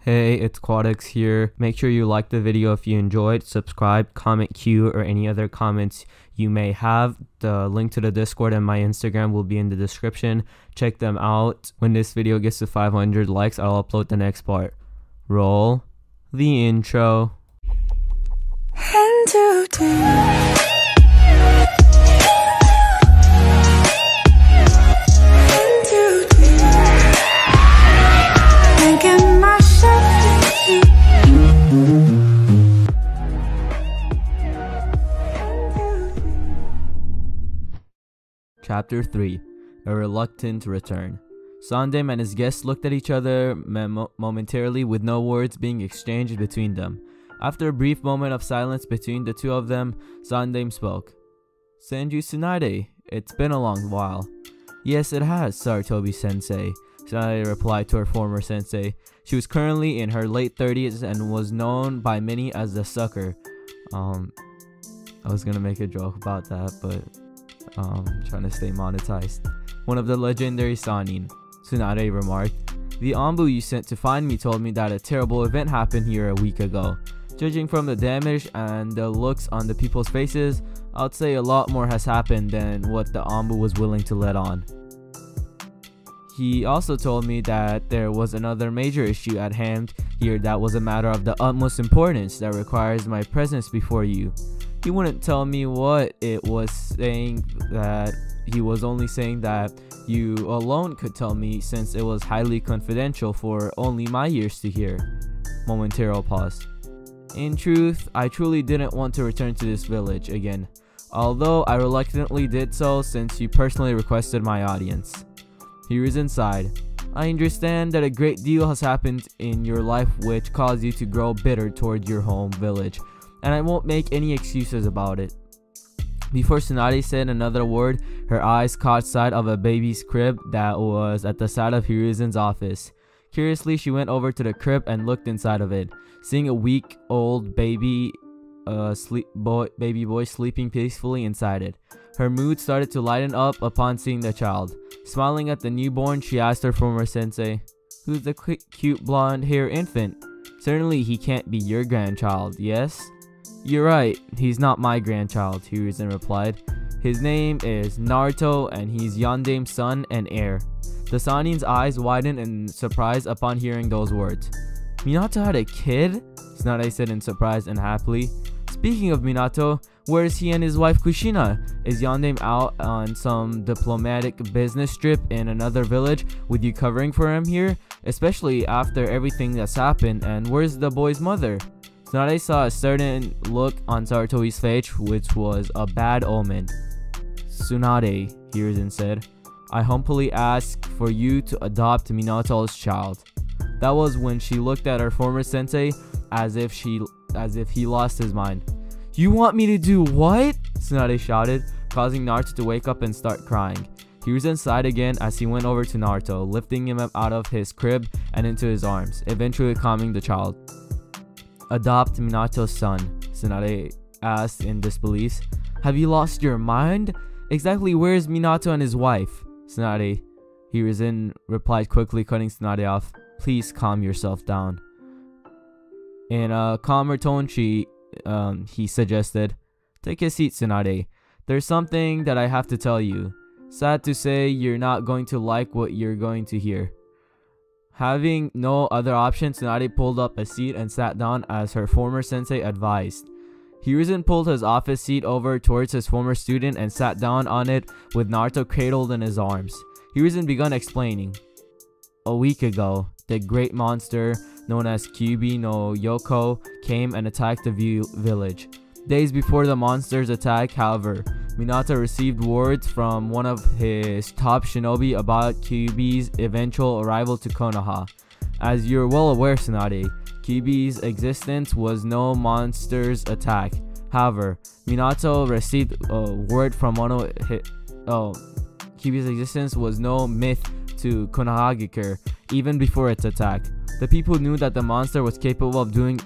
Hey, it's Quadix here. Make sure you like the video if you enjoyed, subscribe, comment Q or any other comments you may have. The link to the Discord and my Instagram will be in the description. Check them out. When this video gets to 500 likes, I'll upload the next part. Roll the intro. Chapter 3. A Reluctant Return. Sandem and his guests looked at each other momentarily with no words being exchanged between them. After a brief moment of silence between the two of them, Sandem spoke. "Senju Tsunade, it's been a long while." "Yes, it has, Sarutobi-sensei," Tsunade replied to her former sensei. She was currently in her late 30s and was known by many as the sucker. I was gonna make a joke about that, but trying to stay monetized. "One of the legendary Sannin," Tsunade remarked. "The Anbu you sent to find me told me that a terrible event happened here a week ago. Judging from the damage and the looks on the people's faces, I'd say a lot more has happened than what the Anbu was willing to let on. He also told me that there was another major issue at hand here that was a matter of the utmost importance that requires my presence before you. He wouldn't tell me what it was, saying that he was only saying that you alone could tell me since it was highly confidential for only my ears to hear." Momentary pause. "In truth, I truly didn't want to return to this village again, although I reluctantly did so since you personally requested my audience." He was inside. "I understand that a great deal has happened in your life which caused you to grow bitter toward your home village, and I won't make any excuses about it." Before Tsunade said another word, her eyes caught sight of a baby's crib that was at the side of Hiruzen's office. Curiously, she went over to the crib and looked inside of it, seeing a week-old baby boy sleeping peacefully inside it. Her mood started to lighten up upon seeing the child. Smiling at the newborn, she asked her former sensei, "Who's the cute blonde-haired infant? Certainly he can't be your grandchild, yes?" "You're right, he's not my grandchild," Hiruzen replied. "His name is Naruto and he's Yandame's son and heir." The Sannin's eyes widened in surprise upon hearing those words. "Minato had a kid?" Tsunade said in surprise and happily. "Speaking of Minato, where is he and his wife Kushina? Is Yandame out on some diplomatic business trip in another village with you covering for him here? Especially after everything that's happened, and where's the boy's mother?" Tsunade saw a certain look on Sarutobi's face which was a bad omen. "Tsunade," Hiruzen said, "I humbly ask for you to adopt Minato's child." That was when she looked at her former sensei as if he lost his mind. "You want me to do what?" Tsunade shouted, causing Naruto to wake up and start crying. Hiruzen sighed again as he went over to Naruto, lifting him up out of his crib and into his arms, eventually calming the child. "Adopt Minato's son?" Tsunade asked in disbelief. "Have you lost your mind? Exactly where is Minato and his wife?" "Tsunade," Hiruzen replied quickly, cutting Tsunade off. "Please calm yourself down." In a calmer tone, he suggested, "Take a seat, Tsunade. There's something that I have to tell you. Sad to say, you're not going to like what you're going to hear." Having no other option, Tsunade pulled up a seat and sat down as her former sensei advised. Hiruzen pulled his office seat over towards his former student and sat down on it with Naruto cradled in his arms. Hiruzen began explaining. "A week ago, the great monster known as Kyuubi no Yoko came and attacked the village. Days before the monster's attack, however, Minato received words from one of his top shinobi about Kyuubi's eventual arrival to Konoha. As you're well aware, Tsunade, Kyuubi's existence was no monster's attack. However, Minato received word from one of his... Kyuubi's existence was no myth to Konohagakure even before its attack. The people knew that the monster was capable of doing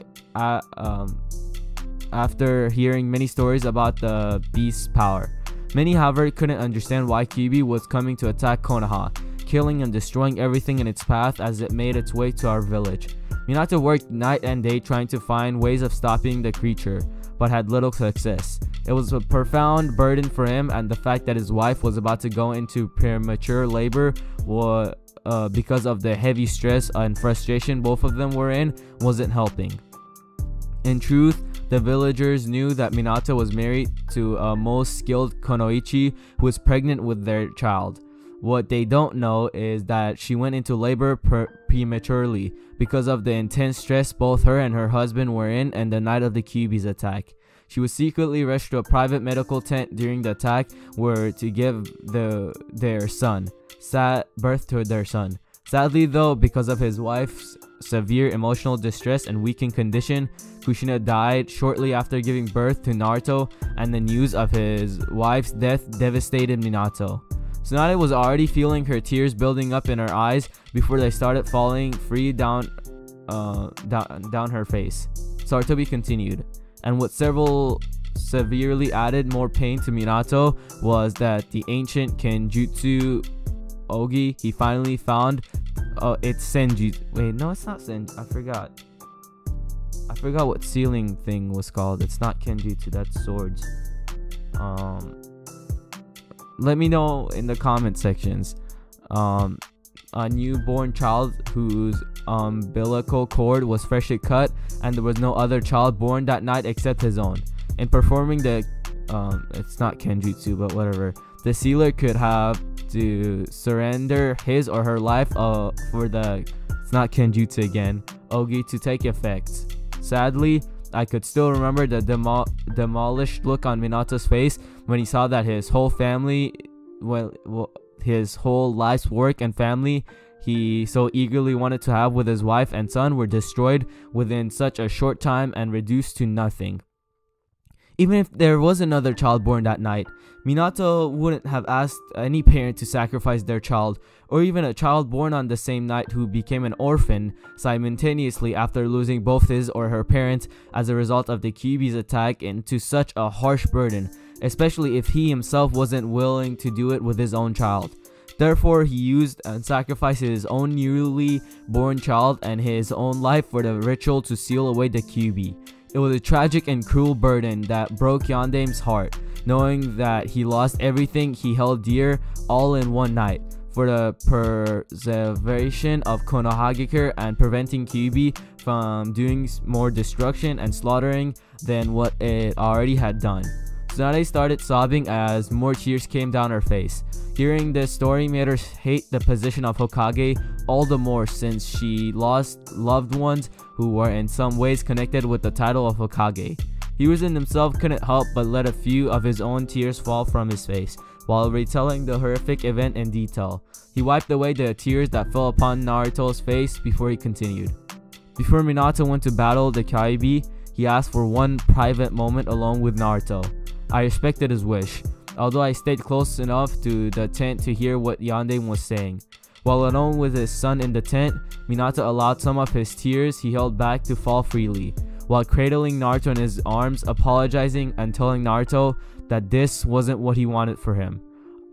after hearing many stories about the beast's power. Many, however, couldn't understand why Kyuubi was coming to attack Konoha, killing and destroying everything in its path as it made its way to our village. Minato worked night and day trying to find ways of stopping the creature, but had little success. It was a profound burden for him, and the fact that his wife was about to go into premature labor because of the heavy stress and frustration both of them were in wasn't helping. In truth, the villagers knew that Minato was married to a most skilled kunoichi who was pregnant with their child. What they don't know is that she went into labor prematurely because of the intense stress both her and her husband were in and the night of the Kyuubi's attack. She was secretly rushed to a private medical tent during the attack to give their son birth to their son. Sadly though, because of his wife's severe emotional distress and weakened condition, Kushina died shortly after giving birth to Naruto, and the news of his wife's death devastated Minato. Tsunade was already feeling her tears building up in her eyes before they started falling free down her face. Sarutobi continued, and what severely added more pain to Minato was that the ancient Kenjutsu Ogi he finally found, it's Senju. Wait, no, it's not Senju. I forgot what sealing thing was called. It's not Kenjutsu, that's swords. Let me know in the comment sections. A newborn child whose umbilical cord was freshly cut, and there was no other child born that night except his own. In performing the it's not Kenjutsu, but whatever, the sealer could have to surrender his or her life for the, it's not Kenjutsu again, Ogi to take effect. Sadly, I could still remember the demolished look on Minato's face when he saw that his whole family, his whole life's work and family he so eagerly wanted to have with his wife and son were destroyed within such a short time and reduced to nothing. Even if there was another child born that night, Minato wouldn't have asked any parent to sacrifice their child, or even a child born on the same night who became an orphan simultaneously after losing both his or her parents as a result of the Kyuubi's attack, into such a harsh burden, especially if he himself wasn't willing to do it with his own child. Therefore, he used and sacrificed his own newly born child and his own life for the ritual to seal away the Kyuubi. It was a tragic and cruel burden that broke Yandame's heart, knowing that he lost everything he held dear all in one night. For the preservation of Konohagakure and preventing Kyuubi from doing more destruction and slaughtering than what it already had done. Tsunade started sobbing as more tears came down her face. Hearing this story made her hate the position of Hokage all the more, since she lost loved ones who were in some ways connected with the title of Hokage. Hiruzen himself couldn't help but let a few of his own tears fall from his face while retelling the horrific event in detail. He wiped away the tears that fell upon Naruto's face before he continued. Before Minato went to battle the Kyuubi, he asked for one private moment alone with Naruto. I respected his wish, although I stayed close enough to the tent to hear what Yandame was saying. While alone with his son in the tent, Minato allowed some of his tears he held back to fall freely, while cradling Naruto in his arms, apologizing and telling Naruto that this wasn't what he wanted for him.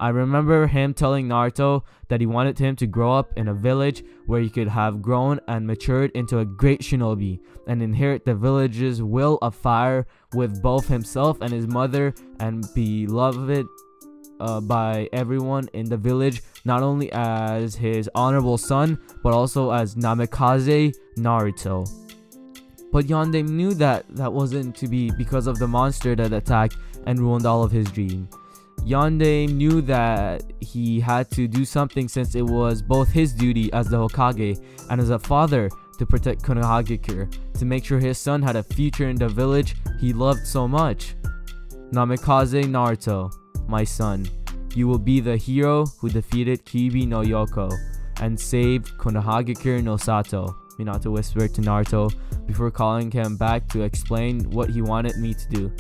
I remember him telling Naruto that he wanted him to grow up in a village where he could have grown and matured into a great shinobi and inherit the village's will of fire with both himself and his mother, and be beloved by everyone in the village, not only as his honorable son but also as Namikaze Naruto. But Yandame knew that wasn't to be because of the monster that attacked and ruined all of his dreams. Yandame knew that he had to do something, since it was both his duty as the Hokage and as a father to protect Konohagakure, to make sure his son had a future in the village he loved so much. Namikaze Naruto, my son, you will be the hero who defeated Kyuubi no Yoko and saved Konohagakure no Sato, Minato whispered to Naruto before calling him back to explain what he wanted me to do.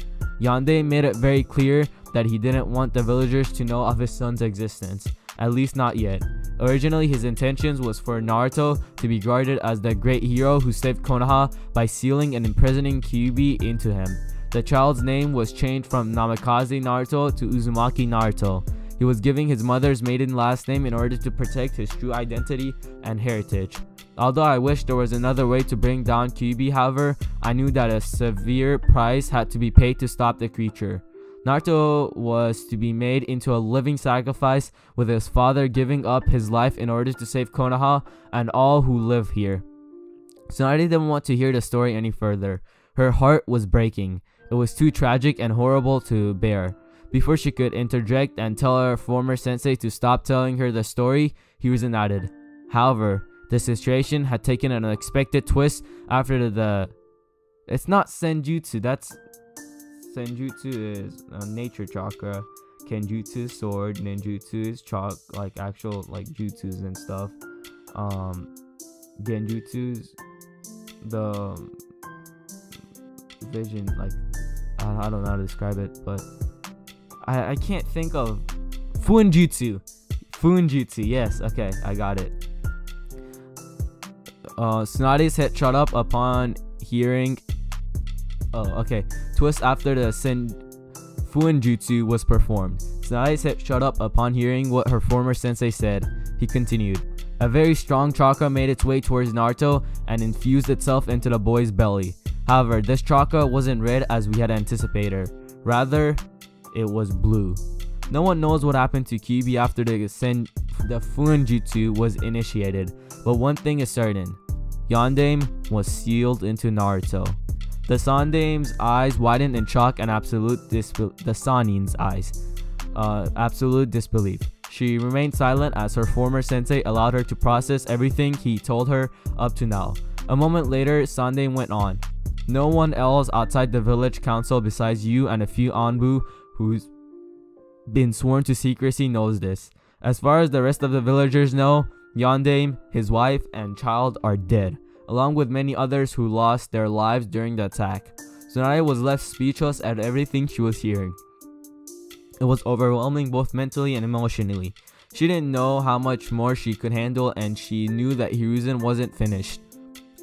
Yandame made it very clear that he didn't want the villagers to know of his son's existence, at least not yet. Originally, his intentions was for Naruto to be regarded as the great hero who saved Konoha by sealing and imprisoning Kyuubi into him. The child's name was changed from Namikaze Naruto to Uzumaki Naruto. He was giving his mother's maiden last name in order to protect his true identity and heritage. Although I wish there was another way to bring down Kyuubi, however, I knew that a severe price had to be paid to stop the creature. Naruto was to be made into a living sacrifice, with his father giving up his life in order to save Konoha and all who live here. Tsunade didn't want to hear the story any further. Her heart was breaking. It was too tragic and horrible to bear. Before she could interject and tell her former sensei to stop telling her the story, he resonated. However, the situation had taken an unexpected twist after it's not senjutsu, that's senjutsu is nature chakra, kenjutsu sword, ninjutsu is like actual like jutsus and stuff. Genjutsu's the vision, like I don't know how to describe it, but I can't think of Funjutsu. Yes, okay, I got it. Tsunade's head shot up upon hearing. Twist after the Fuinjutsu was performed. Tsunade's head shot up upon hearing what her former sensei said. He continued. A very strong chakra made its way towards Naruto and infused itself into the boy's belly. However, this chakra wasn't red as we had anticipated. Rather, it was blue. No one knows what happened to Kyuubi after the Fuinjutsu was initiated, but one thing is certain. Yondaime was sealed into Naruto. The Sandame's eyes widened in shock and absolute disbelief. She remained silent as her former sensei allowed her to process everything he told her up to now. A moment later, Sandaime went on. No one else outside the village council besides you and a few Anbu who's been sworn to secrecy knows this. As far as the rest of the villagers know, Yondaime, his wife, and child are dead, along with many others who lost their lives during the attack. Tsunade was left speechless at everything she was hearing. It was overwhelming both mentally and emotionally. She didn't know how much more she could handle, and she knew that Hiruzen wasn't finished.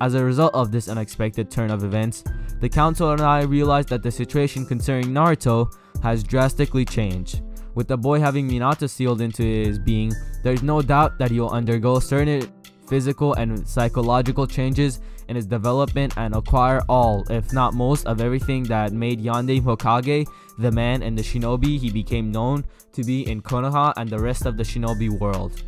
As a result of this unexpected turn of events, the council and I realized that the situation concerning Naruto has drastically changed. With the boy having Minato sealed into his being, there's no doubt that he'll undergo certain physical and psychological changes in his development and acquire all, if not most, of everything that made Yondaime Hokage, the man and the shinobi he became known to be in Konoha and the rest of the shinobi world.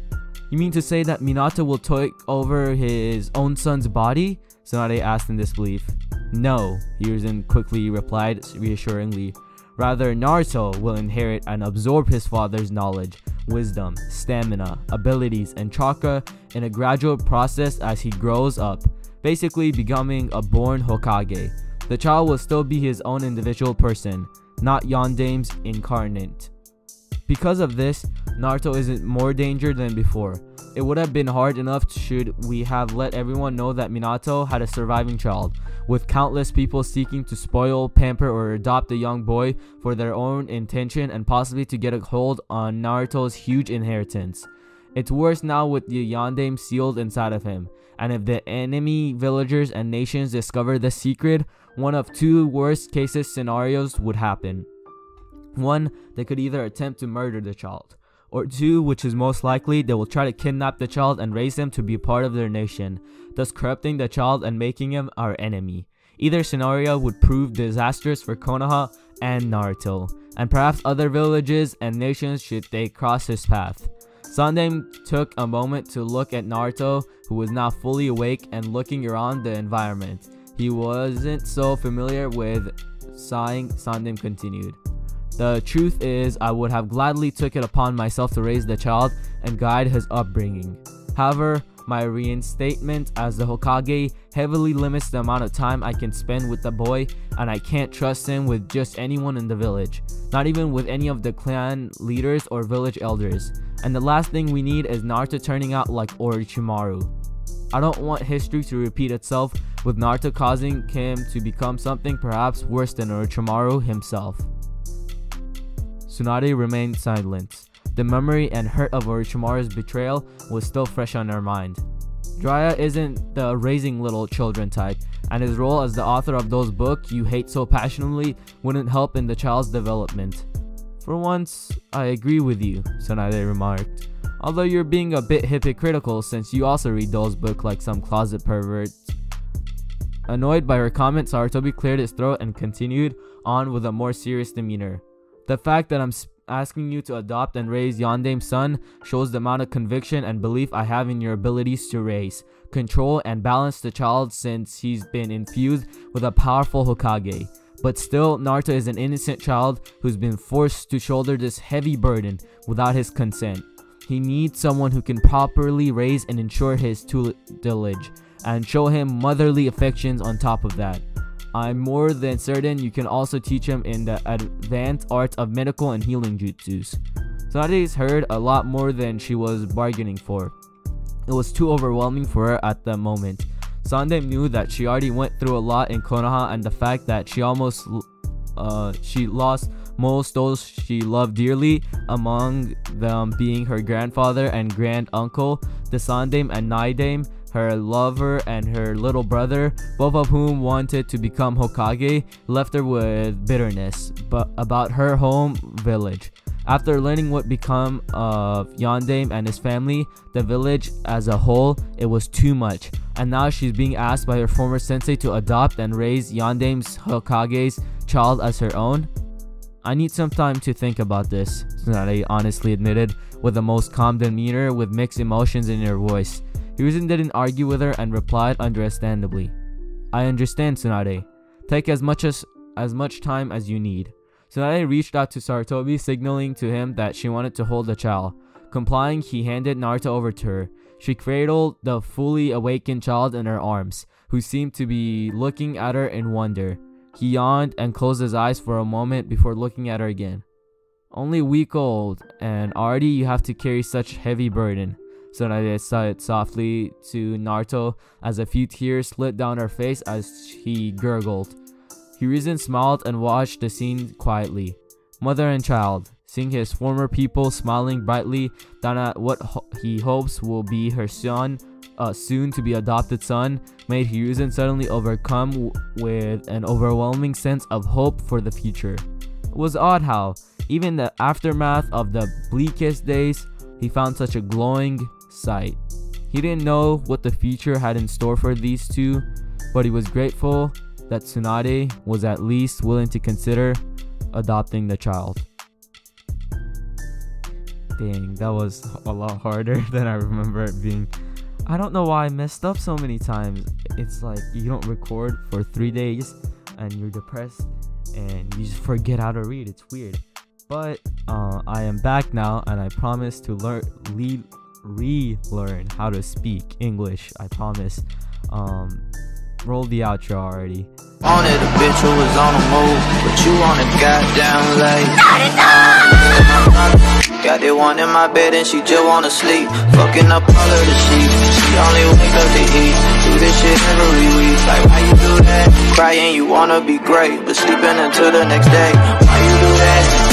You mean to say that Minato will take over his own son's body? Tsunade asked in disbelief. No, Hiruzen quickly replied reassuringly. Rather, Naruto will inherit and absorb his father's knowledge, wisdom, stamina, abilities, and chakra in a gradual process as he grows up, basically becoming a born Hokage. The child will still be his own individual person, not Yondaime's incarnate. Because of this, Naruto is in more danger than before. It would have been hard enough should we have let everyone know that Minato had a surviving child, with countless people seeking to spoil, pamper, or adopt the young boy for their own intention and possibly to get a hold on Naruto's huge inheritance. It's worse now with the Yondaime sealed inside of him, and if the enemy villagers and nations discover the secret, one of two worst cases scenarios would happen. One, they could either attempt to murder the child, or two, which is most likely, they will try to kidnap the child and raise him to be part of their nation, thus corrupting the child and making him our enemy. Either scenario would prove disastrous for Konoha and Naruto, and perhaps other villages and nations should they cross his path. Sandaime took a moment to look at Naruto, who was now fully awake and looking around the environment. He wasn't so familiar with. Sighing, Sandaime continued. The truth is, I would have gladly took it upon myself to raise the child and guide his upbringing. However, my reinstatement as the Hokage heavily limits the amount of time I can spend with the boy, and I can't trust him with just anyone in the village, not even with any of the clan leaders or village elders. And the last thing we need is Naruto turning out like Orochimaru. I don't want history to repeat itself, with Naruto causing him to become something perhaps worse than Orochimaru himself. Tsunade remained silent. The memory and hurt of Orochimaru's betrayal was still fresh on her mind. Jiraiya isn't the raising little children type, and his role as the author of those books you hate so passionately wouldn't help in the child's development. For once, I agree with you, Tsunade remarked. Although you're being a bit hypocritical since you also read those books like some closet pervert. Annoyed by her comment, Sarutobi cleared his throat and continued on with a more serious demeanor. The fact that I'm asking you to adopt and raise Yandame's son shows the amount of conviction and belief I have in your abilities to raise, control, and balance the child since he's been infused with a powerful Hokage. But still, Naruto is an innocent child who's been forced to shoulder this heavy burden without his consent. He needs someone who can properly raise and ensure his tutelage, and show him motherly affections on top of that. I'm more than certain you can also teach him in the advanced arts of medical and healing jutsus. Tsunade's heard a lot more than she was bargaining for. It was too overwhelming for her at the moment. Sandae knew that she already went through a lot in Konoha, and the fact that she lost most those she loved dearly, among them being her grandfather and grand uncle, the Sandame and Naidame, her lover and her little brother, both of whom wanted to become Hokage, left her with bitterness about her home village. After learning what become of Yandame and his family, the village as a whole, it was too much. And now she's being asked by her former sensei to adopt and raise Yandame's Hokage's child as her own. I need some time to think about this, Tsunade honestly admitted, with the most calm demeanor with mixed emotions in her voice. Hiruzen didn't argue with her and replied understandably. I understand, Tsunade. Take as much time as you need. Tsunade reached out to Sarutobi, signaling to him that she wanted to hold the child. Complying, he handed Naruto over to her. She cradled the fully awakened child in her arms, who seemed to be looking at her in wonder. He yawned and closed his eyes for a moment before looking at her again. Only a week old, and already you have to carry such heavy burden. Tsunade said softly to Naruto as a few tears slid down her face as he gurgled. Hiruzen smiled and watched the scene quietly. Mother and child, seeing his former people smiling brightly down at what he hopes will be her son, soon to be adopted son, made Hiruzen suddenly overcome with an overwhelming sense of hope for the future. It was odd how, even in the aftermath of the bleakest days, he found such a glowing sight. He didn't know what the future had in store for these two, but he was grateful that Tsunade was at least willing to consider adopting the child. Dang, that was a lot harder than I remember it being. I don't know why I messed up so many times. It's like you don't record for 3 days and you're depressed and you just forget how to read. It's weird. But I am back now, and I promise to relearn how to speak English. I promise. Roll the outro already. Wanted a bitch who was on the move, but you on a goddamn late. Got that one in my bed and she just wanna sleep. Fucking up all of the sheets. She only wake up to eat. Do this shit every week. Like why you do that? Crying you wanna be great, but sleeping until the next day. Why you do that?